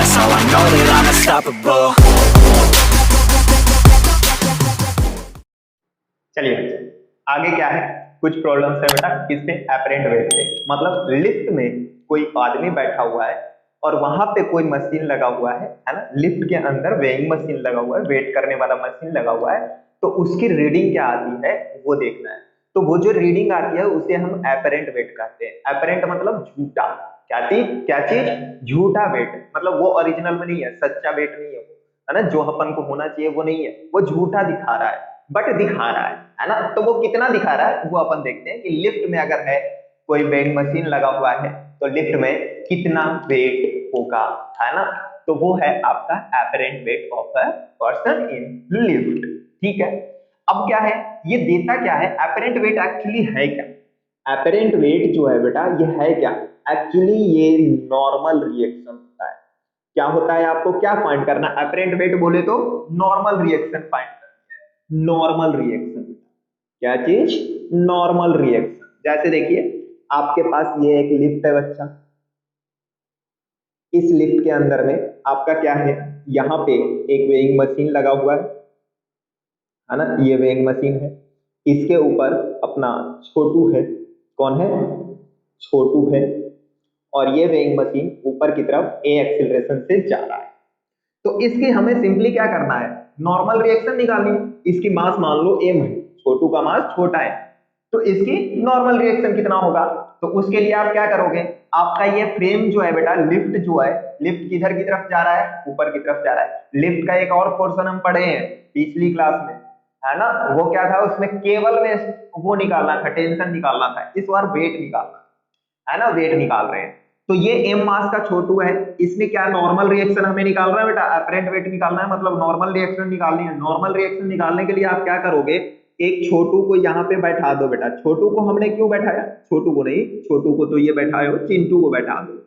That's how I know that I'm unstoppable. चलिए बच्चे, आगे क्या है, कुछ प्रॉब्लम्स है बेटा किसपे, एपरेंट वेट पे। मतलब लिफ्ट में कोई आदमी बैठा हुआ है और वहां पे कोई मशीन लगा हुआ है ना। लिफ्ट के अंदर वेइंग मशीन लगा हुआ है, वेट करने वाला मशीन लगा हुआ है। तो उसकी रीडिंग क्या आती है वो देखना है। तो वो जो रीडिंग आती है उसे हम एपरेंट वेट कहते हैं। एपरेंट मतलब झूठा, क्या चीज, झूठा वेट। मतलब वो ओरिजिनल में नहीं है, सच्चा वेट नहीं है वो, है ना। जो अपन को होना चाहिए वो नहीं है, वो झूठा दिखा रहा है, बट दिखा रहा है ना। तो वो कितना दिखा रहा है वो अपन देखते हैं कि लिफ्ट में अगर है कोई वेइंग मशीन लगा हुआ है तो लिफ्ट में कितना वेट होगा, है ना। तो वो है आपका apparent weight of a person in lift. ठीक है, अब क्या है, ये देता क्या है, एपरेंट वेट एक्चुअली है क्या। एपरेंट वेट जो है बेटा ये है क्या, एक्चुअली ये नॉर्मल रिएक्शन होता है। क्या होता है, आपको क्या फाइंड करना, एपरेंट वेट बोले तो नॉर्मल रिएक्शन फाइंड करनी है। नॉर्मल रिएक्शन, क्या चीज, नॉर्मल रिएक्शन। जैसे देखिए आपके पास ये एक लिफ्ट है बच्चा, इस लिफ्ट के अंदर में आपका क्या है, यहाँ पे एक वेइंग मशीन लगा हुआ है ना। ये वेइंग मशीन है, इसके ऊपर अपना छोटू है, कौन है, छोटू है। और ये वेइंग मशीन ऊपर की तरफ ए एक्सीलरेशन से जा रहा है। तो इसकी हमें सिंपली क्या करना है, नॉर्मल रिएक्शन निकालनी है। इसकी मास मान लो m है, छोटू का मास छोटा है, तो इसकी नॉर्मल रिएक्शन कितना होगा। तो उसके लिए आप क्या करोगे, आपका ये फ्रेम जो है बेटा, लिफ्ट जो है, लिफ्ट किधर की तरफ जा रहा है, ऊपर की तरफ जा रहा है। लिफ्ट का एक और पोर्शन हम पढ़े हैं पिछली क्लास में, है ना। वो क्या था, उसमें केवल में वो निकालना था, टेंशन निकालना था। इस बार वेट निकालना है ना, वेट निकाल रहे हैं। तो ये m मास का छोटू है, इसमें क्या नॉर्मल रिएक्शन हमें निकालना है बेटा, एपरेंट वेट निकालना है, मतलब नॉर्मल रिएक्शन निकालनी है। नॉर्मल रिएक्शन निकालने के लिए आप क्या करोगे, एक छोटू को यहाँ पे बैठा दो बेटा। छोटू को हमने क्यों बैठाया, छोटू को नहीं, छोटू को तो ये बैठाए हो, चिंटू को बैठा दो।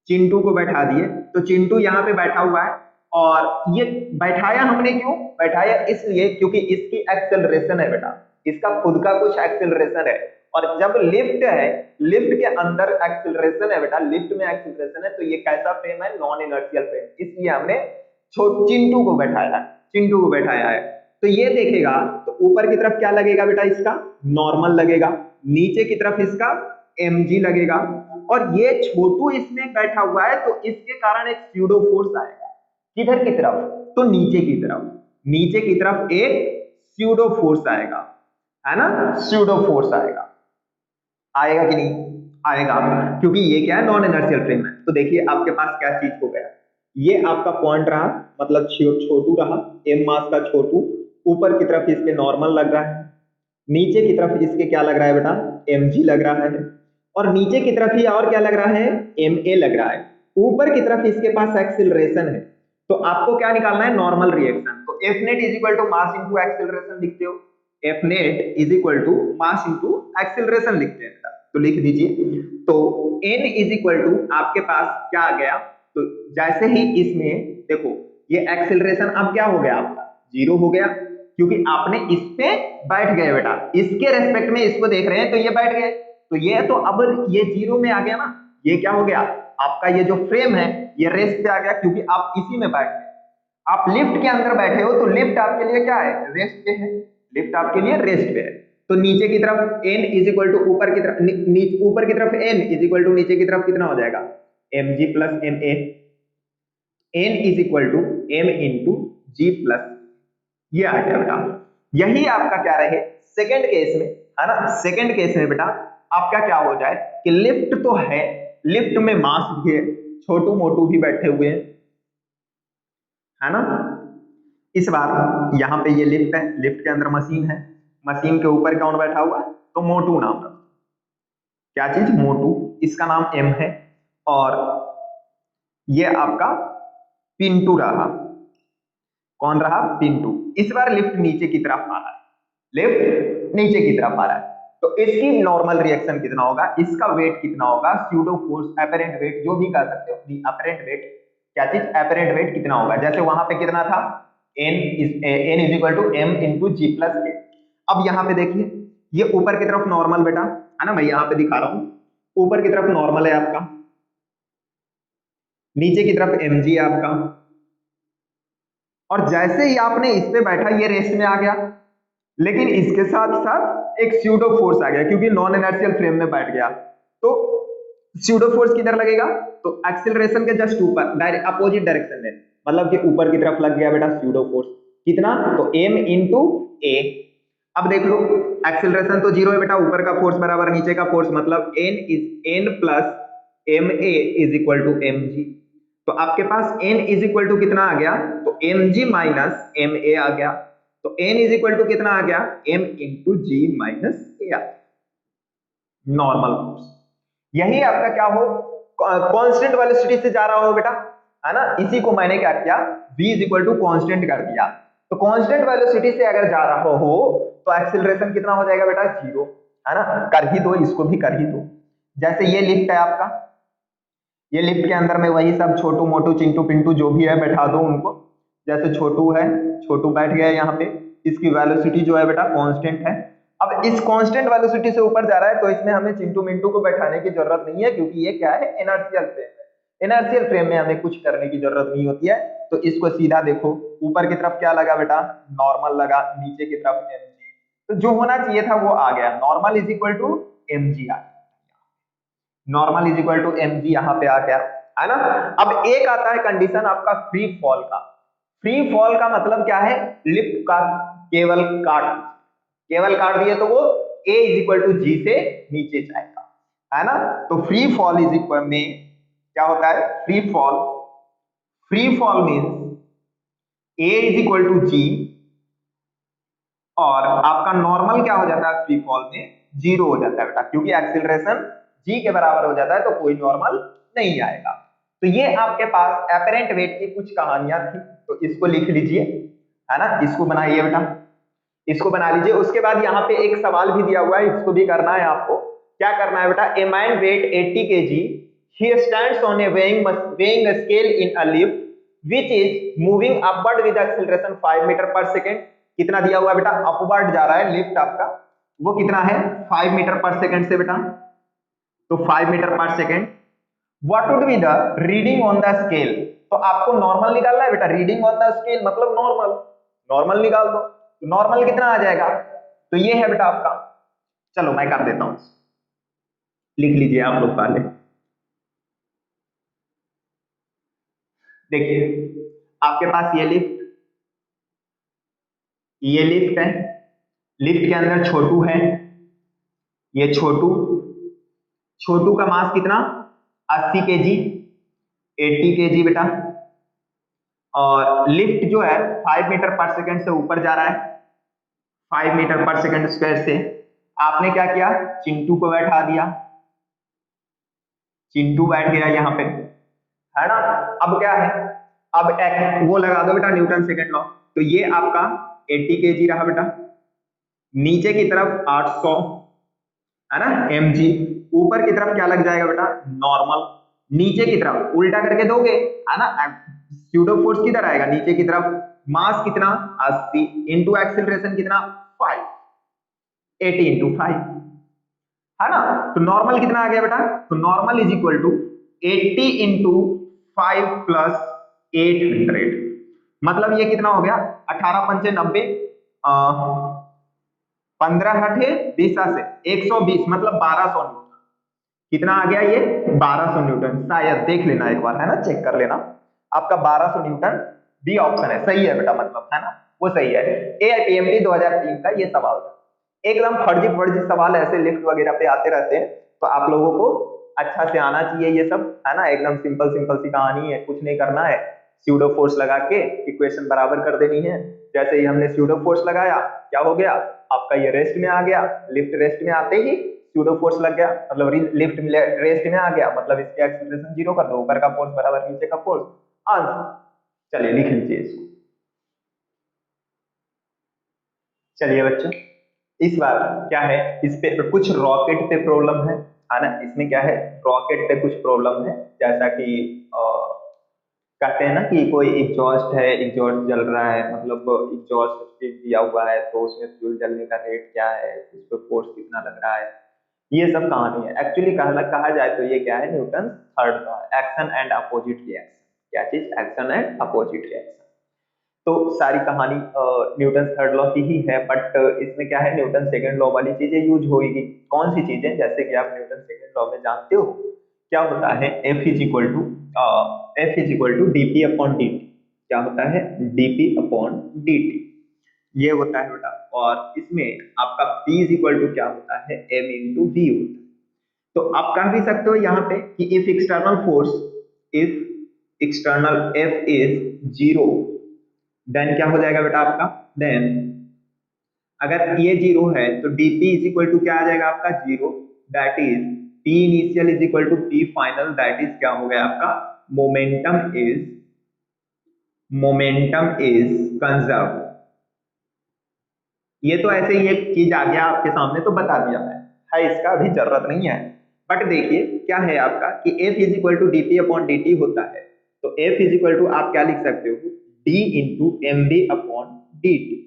चिंटू को बैठा दिए, तो चिंटू यहाँ पे बैठा हुआ है। और ये बैठाया हमने क्यों, बैठाया इसलिए क्योंकि इसकी एक्सेलरेशन है बेटा, इसका खुद का कुछ एक्सेलरेशन है। और जब लिफ्ट है, लिफ्ट के अंदर एक्सेलरेशन है बेटा, लिफ्ट में एक्सेलरेशन है, तो ये कैसा फ्रेम है, नॉन इनर्शियल फ्रेम। इसलिए हमने चिंटू को बैठाया, चिंटू को बैठाया है। तो ये देखेगा तो ऊपर की तरफ क्या लगेगा बेटा, इसका नॉर्मल लगेगा, नीचे की तरफ इसका mg लगेगा। और ये छोटू इसमें बैठा हुआ है, तो इसके कारण एक स्यूडो फोर्स आएगा, किधर की तरफ, तो नीचे की तरफ, नीचे की तरफ एक स्यूडो फोर्स आएगा, है ना, स्यूडो फोर्स आएगा। आएगा कि नहीं, आएगा, क्योंकि ये क्या है, नॉन इनर्शियल फ्रेम है। तो देखिए आपके पास क्या चीज हो गया, ये आपका पॉइंट रहा, मतलब छोटू रहा, m मास का छोटू, ऊपर की तरफ इसके नॉर्मल लग रहा है, नीचे की तरफ इसके क्या लग रहा है बेटा, mg लग रहा है। और नीचे की तरफ ही और क्या लग रहा है, ma लग रहा है। ऊपर की तरफ इसके पास एक्सीलरेशन है, तो आपको क्या निकालना है, नॉर्मल रिएक्शन। तो F net is equal to mass into acceleration लिखते हो, F net is equal to mass into acceleration लिखते हैं। तो लिख दीजिए, तो n इज इक्वल टू आपके पास क्या आ गया, तो जैसे ही इसमें देखो ये एक्सीलरेशन अब क्या हो गया, आपका जीरो हो गया, क्योंकि आपने इस पे बैठ गए बेटा, इसके रेस्पेक्ट में इसको देख रहे हैं, तो ये बैठ गए। तो ये तो अब ये जीरो में आ गया ना, ये क्या हो गया, आपका ये जो फ्रेम है ये रेस्ट पे आ गया, क्योंकि आप इसी में बैठ गए। आप लिफ्ट के अंदर बैठे हो, तो लिफ्ट आपके लिए क्या है, रेस्ट पे है, लिफ्ट आपके लिए रेस्ट पे है। तो नीचे की तरफ n इज इक्वल टू ऊपर की तरफ, ऊपर की तरफ n इज इक्वल टू नीचे की तरफ कितना हो जाएगा, mg plus ma, n is equal to m into g plus, ये आ गया बेटा। यही आपका क्या रहे सेकंड केस में, है ना। सेकंड केस में बेटा आपका क्या हो जाए कि लिफ्ट तो है, लिफ्ट में मास भी है, छोटू मोटू भी बैठे हुए हैं, है ना। इस बार यहाँ पे ये लिफ्ट है, लिफ्ट के अंदर मशीन है, मशीन के ऊपर कौन बैठा हुआ है, तो मोटू नाम रखो, क्या चीज, मोटू, इसका नाम m है। और ये आपका पिंटू रहा, कौन रहा, पिंटू। इस बार लिफ्ट नीचे की तरफ आ रहा है, लिफ्ट नीचे की तरफ आ रहा है, तो इसकी नॉर्मल रिएक्शन कितना होगा, इसका वेट कितना होगा, स्यूडो फोर्स, एपरेंट वेट जो भी कह सकते हो, एपरेंट वेट, क्या चीज, एपरेंट वेट कितना होगा। जैसे वहां पे कितना था, n is equal to m into g plus के। अब यहाँ पे देखिए ये ऊपर की तरफ नॉर्मल बेटा, है ना, मैं यहाँ पे दिखा रहा हूँ, ऊपर की तरफ नॉर्मल है आपका, नीचे की तरफ mg है आपका, और जैसे ही आपने इस पे बैठा ये रेस्ट में आ गया, लेकिन इसके साथ साथ एक स्यूडो फोर्स आ गया क्योंकि नॉन इनर्शियल फ्रेम में बैठ गया। तो स्यूडो फोर्स किधर लगेगा, तो एक्सेलरेशन के जस्ट ऊपर, डायरेक्ट अपोजिट डायरेक्शन में, मतलब कि ऊपर की तरफ लग गया बेटा स्यूडो फोर्स। कितना, तो m इंटू ए। अब देख लो एक्सेलरेशन तो जीरो है बेटा, ऊपर का फोर्स बराबर नीचे का फोर्स, मतलब n plus M A is equal to M G. तो आपके पास n इज इक्वल टू कितना आ गया, तो M G minus M A आ गया। तो n इज इक्वल टू कितना आ गया, m इंटू जी माइनस ए आ गया, नॉर्मल फोर्स। यही आपका क्या हो, कांस्टेंट वेलोसिटी से जा रहा हो बेटा, है ना, इसी को मैंने क्या किया, v is equal to constant कर दिया। तो कांस्टेंट वेलोसिटी से अगर जा रहा हो तो एक्सीलरेशन कितना हो जाएगा बेटा, जीरो, है ना। कर ही दो, इसको भी कर ही दो। जैसे ये लिफ्ट है आपका, ये लिफ्ट के अंदर में वही सब छोटू मोटू चिंटू पिंटू जो भी है बैठा दो उनको। जैसे छोटू है, छोटू बैठ गया यहाँ पे, इसकी वेलोसिटी जो है बेटा कांस्टेंट है। अब इस कांस्टेंट वेलोसिटी से ऊपर जा रहा है तो इसमें हमें चिंटू मिंटू को बैठाने की जरूरत नहीं है, क्योंकि ये क्या है, इनर्शियल फ्रेम है। इनर्शियल फ्रेम में हमें कुछ करने की जरूरत नहीं होती है। तो इसको सीधा देखो, ऊपर की तरफ क्या लगा बेटा, नॉर्मल लगा, नीचे की तरफ एम जी। तो जो होना चाहिए था वो आ गया, normal is equal to M G आ गया, normal is equal to M G यहाँ पे आ गया, है ना। अब एक आता है कंडीशन आपका फ्री फॉल का। फ्री फॉल का मतलब क्या है, लिफ्ट का केवल काट दिए तो वो a इज इक्वल टू जी से नीचे जाएगा, है ना। तो फ्री फॉल इज इक्वल में क्या होता है, free fall means a is equal to G, और आपका नॉर्मल क्या हो जाता है फ्री फॉल में, जीरो हो जाता है बेटा, क्योंकि एक्सीलरेशन जी के बराबर हो जाता है तो कोई नॉर्मल नहीं आएगा। तो ये आपके पास एपरेंट वेट की कुछ कहानियां थी, तो इसको लिख लीजिए, है ना, इसको बनाइए बेटा, इसको बना लीजिए। उसके बाद यहाँ पे एक सवाल भी दिया हुआ है, इसको भी करना है आपको। क्या करना है बेटा, a man weight 80 kg, he stands on a weighing scale in a lift which is moving upward with acceleration 5 metre per second. कितना दिया हुआ है बेटा, अपवर्ड जा रहा है लिफ्ट आपका, वो कितना है 5 मीटर पर सेकेंड से बेटा, तो 5 metre per second. What would be the reading on the scale, तो आपको नॉर्मल निकालना है बेटा, रीडिंग ऑन द स्केल मतलब नॉर्मल निकाल दो, नॉर्मल कितना आ जाएगा, तो ये है बेटा आपका, चलो मैं कर देता हूं, लिख लीजिए आप लोग पहले। देखिए आपके पास ये लिफ्ट है, लिफ्ट के अंदर छोटू है, ये छोटू का मास कितना, 80 केजी, 80 केजी बेटा, और लिफ्ट जो है 5 मीटर पर सेकेंड से ऊपर जा रहा है, 5 मीटर पर सेकेंड स्क्वायर से। आपने क्या किया, चिंटू को बैठा दिया, चिंटू बैठ गया यहाँ पे, है ना। अब क्या है, अब एक वो लगा दो बेटा न्यूटन सेकंड लॉ, तो ये आपका 80 केजी रहा बेटा, नीचे की तरफ 800, है ना, mg, ऊपर की तरफ क्या लग जाएगा बेटा, नॉर्मल, नीचे की तरफ उल्टा करके दोगे, है ना, स्यूडो फोर्स किधर आएगा, नीचे की तरफ, मास कितना 80 इंटू एक्सीलरेशन कितना 5, 80 इंटू 5, है ना। तो नॉर्मल कितना आ गया बेटा, तो normal is equal to 80 into 5 plus 800, मतलब ये कितना हो गया, 18 पंचे 90, 15 हटे 20 से 120, मतलब 1200 न्यूटन। कितना आ गया ये, 1200 न्यूटन, शायद देख लेना एक बार, है ना, चेक कर लेना। आपका 1200 न्यूटन बी ऑप्शन है, सही है बेटा, मतलब है ना, वो सही है। एआईपीएमटी 2003 का ये सवाल था। एकदम फर्जी सवाल ऐसे लिफ्ट वगैरह पे आते रहते हैं, तो आप लोगों को अच्छा से आना चाहिए ये सब, है ना। एकदम सिंपल सी कहानी है, कुछ नहीं करना है, स्यूडो फोर्स लगा के इक्वेशन बराबर कर देनी है। जैसे ही हमने स्यूडो फोर्स लगाया, क्या हो गया, आपका ये रेस्ट में आ गया, लिफ्ट रेस्ट में आते ही स्यूडो फोर्स लग गया, मतलब लिफ्ट रेस्ट में आ गया, मतलब इसके एक्सीलरेशन जीरो कर दो, ऊपर का फोर्स बराबर नीचे का फोर्स, आंसर। चलिए लिख लीजिए इसको। चलिए बच्चों, इस बार क्या है, इस पे कुछ रॉकेट पे प्रॉब्लम है ना, इसमें क्या है, रॉकेट पे कुछ प्रॉब्लम है, जैसा कि कहते हैं ना कि कोई एग्जॉस्ट है, एग्जॉस्ट जल रहा है, मतलब एग्जॉस्ट दिया हुआ है तो उसमें फ्यूल जलने का रेट क्या है, उस पर फोर्स कितना लग रहा है, ये सब कहानी है। एक्चुअली कहा जाए तो ये क्या है, Newton third law, action and opposite reaction. क्या चीज, एक्शन एंड अपोजिट रिएक्शन। तो सारी कहानी न्यूटन थर्ड लॉ की ही है, बट इसमें क्या है, न्यूटन सेकंड लॉ वाली चीजें यूज होगी। कौन सी चीजें, जैसे कि आप न्यूटन सेकंड लॉ में जानते हो क्या होता है, F is equal to dp upon d t. क्या होता है, डीपी अपॉन डी टी, ये होता है बेटा। और इसमें आपका P इज इक्वल टू क्या होता है, m इंटू वी होता है। तो आप कह भी सकते हो यहाँ पे कि if external force, if external F is zero, then क्या हो जाएगा बेटा आपका, देन अगर ये जीरो है तो dp इज इक्वल टू क्या आ जाएगा आपका, zero. That is P initial is equal to P final, that is क्या हो गया आपका, मोमेंटम इज कंजर्व। ये तो ऐसे ही एक चीज आ गया आपके सामने तो बता दिया मैं, है इसका अभी जरूरत नहीं है। बट देखिए क्या है आपका कि F is equal to dp upon d t होता है। तो F इज इक्वल टू आप क्या लिख सकते हो, D into m v upon d t.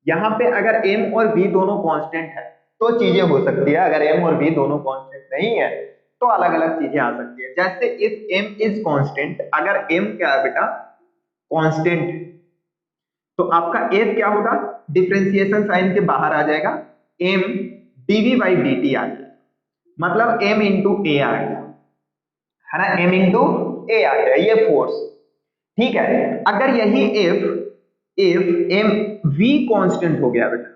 यहाँ पे अगर M और V दोनों कांस्टेंट है तो चीजें हो सकती है, अगर M और V दोनों कांस्टेंट नहीं है तो अलग अलग चीजें आ सकती है। जैसे इफ M इज कांस्टेंट, अगर M क्या है बेटा, कांस्टेंट, तो आपका F क्या होगा, डिफरेंशिएशन साइन के बाहर आ जाएगा, M dv बाई dt आ जाएगा, मतलब M इंटू ए आ गया, है ना, M इंटू ए आ गया, ये फोर्स। ठीक है, अगर यही if M V कांस्टेंट हो गया बेटा,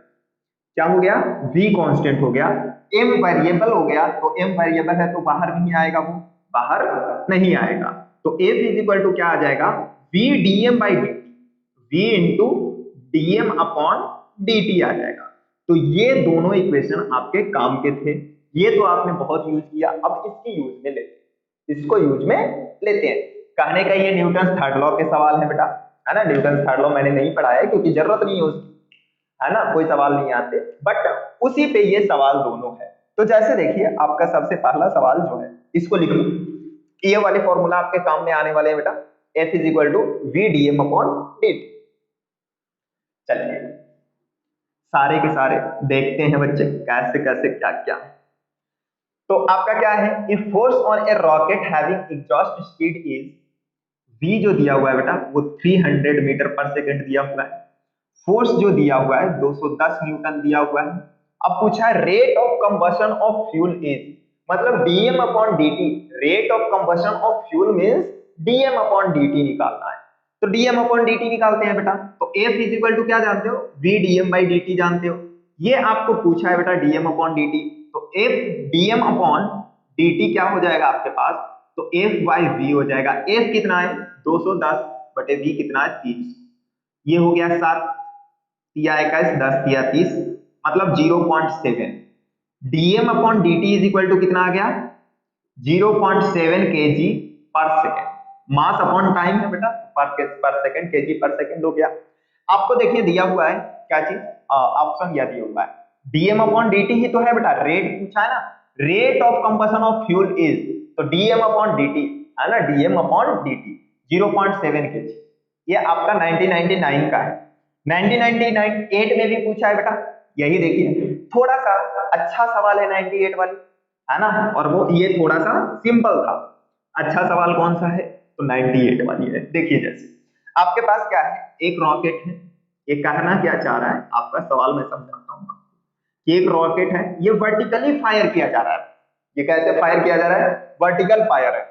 क्या हो गया, V कांस्टेंट हो गया, M वेरिएबल हो गया, तो M वेरिएबल है तो बाहर नहीं आएगा, वो बाहर नहीं आएगा। तो F इज इक्वल टू क्या आ जाएगा, V dm by dt, V into dm upon dt आ जाएगा। तो ये दोनों इक्वेशन आपके काम के थे, ये तो आपने बहुत यूज किया, अब इसकी यूज में लेते हैं, इसको यूज में लेते हैं। कहने का ये न्यूटन थर्ड लॉ के सवाल है बेटा, है ना। न्यूटन थर्ड लॉ मैंने नहीं पढ़ाया है क्योंकि जरूरत नहीं है उसकी, है ना, कोई सवाल नहीं आते, बट उसी पे ये सवाल दोनों है। तो जैसे देखिए आपका सबसे पहला सवाल जो है, इसको लिख लो, ये वाले फॉर्मूला आपके काम में आने वाले हैं बेटा, F is equal to v d m upon d t. चलिए सारे के सारे देखते हैं बच्चे कैसे कैसे क्या क्या है। तो आपका क्या है, if force on A rocket having exhaust speed is, V जो दिया हुआ है बेटा वो 300 मीटर पर सेकंड दिया हुआ है, फोर्स जो दिया हुआ है 210 न्यूटन दिया हुआ है। अब पूछा है rate of combustion of fuel is, मतलब DM upon DT, rate of combustion of fuel means DM upon DT निकालना है। तो डीएम अपॉन डीटी निकालते हैं बेटा, तो एफ इज इक्वल टू क्या जानते हो, वी डीएम बाई डीटी जानते हो, ये आपको पूछा है बेटा डीएम अपॉन डीटी। तो एफ डीएम अपॉन डीटी क्या हो जाएगा आपके पास, तो एफ बाई वी हो जाएगा, एफ कितना है 210 बटे वी कितना है 300, ये हो गया 7 तिया 21 10 तिया 30, मतलब 0.7। Dm upon dt is equal to कितना आ गया, 0.7 केजी पर सेकेंड, मास अपॉन टाइम है बेटा, पर सेकेंड, केजी पर सेकेंड हो गया। आपको देखिए दिया हुआ है क्या चीज, ऑप्शन यह दिया हुआ है, डीएम अपॉन डीटी ही तो है बेटा, रेट पूछा है ना, rate of combustion of fuel is, तो डीएम अपॉन डीटी है ना, डीएम अपॉन डीटी 0.7 केजी, ये आपका 1999 का है। 1998 में भी पूछा है बेटा, यही देखिए थोड़ा सा अच्छा सवाल है 98 वाली, है ना, और वो ये थोड़ा सा सिंपल था। अच्छा सवाल कौन सा है, तो 98 वाली है। देखिए जैसे आपके पास क्या है, एक रॉकेट है, ये कहना क्या चाह रहा है आपका सवाल मैं समझाता हूँ कि एक रॉकेट है, ये वर्टिकली फायर किया जा रहा है। ये कैसे फायर किया जा रहा है, वर्टिकल फायर है।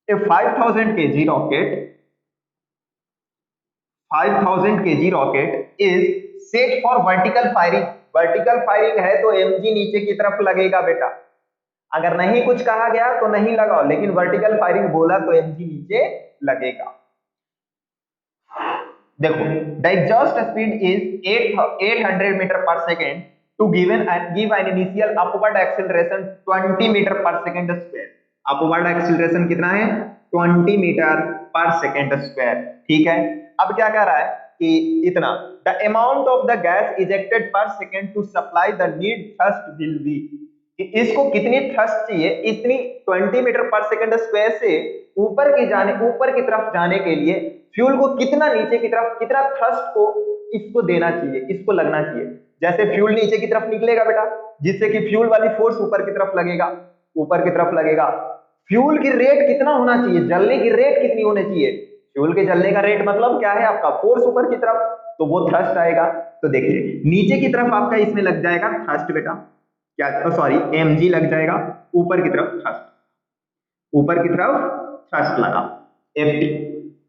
ए 5000 kg rocket, 5000 kg rocket is set for vertical firing। Vertical firing है तो mg नीचे की तरफ लगेगा बेटा, अगर नहीं कुछ कहा गया तो नहीं लगाओ, लेकिन वर्टिकल फायरिंग बोला तो mg नीचे लगेगा। देखो the exhaust speed is 800 meter per second to give an initial upward acceleration 20 meter per second square. Upward acceleration कितना है, 20 मीटर पर सेकेंड स्क्वायर। ठीक है, अब क्या कह रहा है कि इतना, the amount of the gas ejected per second to supply the need thrust will be, इसको कितनी थ्रस्ट चाहिए, इतनी 20 मीटर पर सेकेंड स्क्वायर से ऊपर की तरफ जाने के लिए फ्यूल को कितना नीचे की तरफ, कितना थ्रस्ट को इसको देना चाहिए, इसको लगना चाहिए। जैसे फ्यूल नीचे की तरफ निकलेगा बेटा, जिससे कि फ्यूल वाली फोर्स ऊपर की तरफ लगेगा, ऊपर की तरफ लगेगा। फ्यूल की रेट कितना होना चाहिए, जलने की रेट कितनी होनी चाहिए, फ्यूल के जलने का रेट मतलब क्या है आपका, फोर्स ऊपर की तरफ, तो वो थ्रस्ट आएगा। तो देखिए नीचे की तरफ आपका इसमें लग जाएगा थ्रस्ट बेटा, क्या सॉरी mg लग जाएगा, ऊपर की तरफ थ्रस्ट, ऊपर की तरफ थ्रस्ट लगा Ft,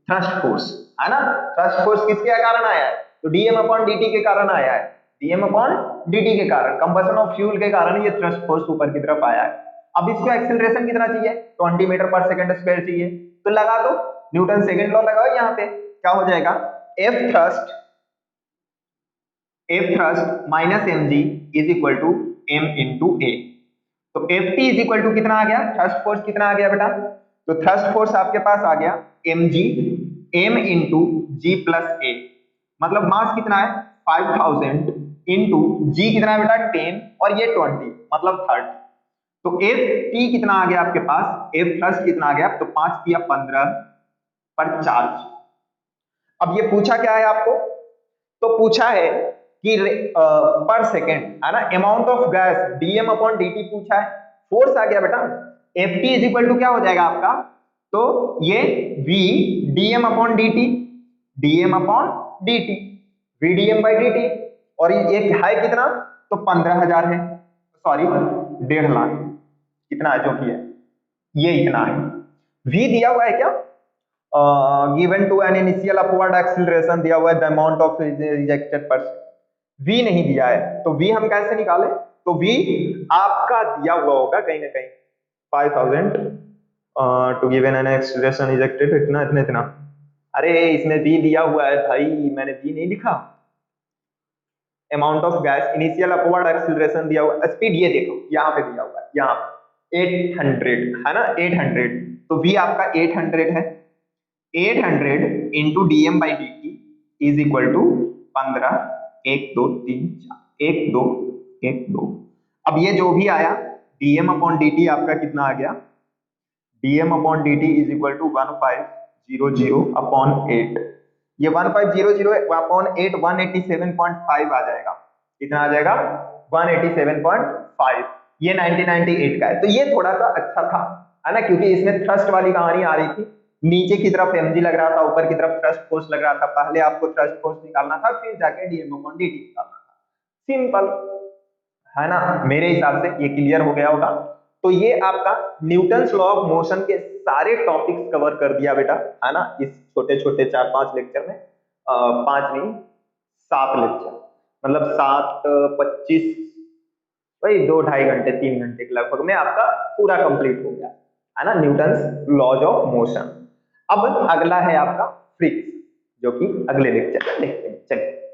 थ्रस्ट फोर्स है ना। थ्रस्ट फोर्स किसके कारण आया है, तो dm अपॉन dt के कारण आया है, dm अपॉन dt के कारण, कंबशन ऑफ फ्यूल के कारण ये थ्रस्ट फोर्स ऊपर की तरफ आया है। अब इसको एक्सेलरेशन कितना चाहिए, 20 मीटर पर सेकंड स्क्वायर चाहिए, तो लगा दो न्यूटन सेकंड लॉ लगाओ, यहाँ पे क्या हो जाएगा, F thrust minus mg is equal to m into a। तो Ft इज इक्वल टू कितना आ गया, थ्रस्ट फोर्स कितना आ गया बेटा, तो थ्रस्ट फोर्स आपके पास आ गया mg, m into g plus ए, मतलब मास कितना है 5000 इंटू जी कितना है बेटा 10 और ये 20 मतलब 30। तो Ft कितना आ गया आपके पास, F थ्रस्ट कितना आ गया, तो 5 किया 15 पर चार्ज। अब ये पूछा क्या है आपको, तो पूछा है कि पर सेकेंड है ना, amount of gas dm upon dt पूछा है, फोर्स आ गया बेटा, Ft इज इक्वल टू क्या हो जाएगा आपका, तो ये v dm upon dt, dm upon dt, v dm by dt, और ये है कितना, तो 15,000 है, सॉरी 1.5 लाख, कितना है जो भी है ये इतना है। v दिया हुआ है क्या, given to an initial upward acceleration दिया हुआ है, the amount of rejected person, v नहीं दिया है, तो v हम कैसे निकालें, तो v आपका दिया हुआ होगा कहीं ना कहीं 5000 to given an acceleration ejected इतना इतना इतना, अरे इसमें v दिया हुआ है भाई, मैंने v नहीं लिखा, amount of gas initial upward acceleration दिया हुआ, स्पीड ये देखो यहाँ पे दिया हुआ है, यहाँ 800 है ना, 800, तो v आपका 800 है, 800 into d m by d t is equal to 15, 1 2 3 4, 1 2 1 2। अब ये जो भी आया dm अपॉन dt आपका कितना आ गया, dm upon dt is equal to 1500 upon 8, ये 1500 अपॉन 8 187.5 आ जाएगा, कितना आ जाएगा 187.5, ये 1998 का है। तो ये थोड़ा सा अच्छा था है ना, क्योंकि इसमें थ्रस्ट वाली कहानी आ रही थी, नीचे की तरफ mg लग रहा था, ऊपर की तरफ थ्रस्ट फोर्स लग रहा था, पहले आपको थ्रस्ट फोर्स निकालना था, फिर जाके dm अपॉन dt निकालना था, सिंपल है ना, मेरे हिसाब से ये क्लियर हो गया होगा। तो ये आपका न्यूटन्स लॉ ऑफ मोशन के सारे टॉपिक्स कवर कर दिया बेटा, है ना, इस छोटे छोटे 4-5 लेक्चर में, 5 नहीं 7 लेक्चर, मतलब 7-25 वही 2-2.5 घंटे 3 घंटे के लगभग में आपका पूरा कंप्लीट हो गया है ना, न्यूटन्स लॉज ऑफ मोशन। अब अगला है आपका फ्रिक्स, जो कि अगले लेक्चर में देखते हैं, चलिए।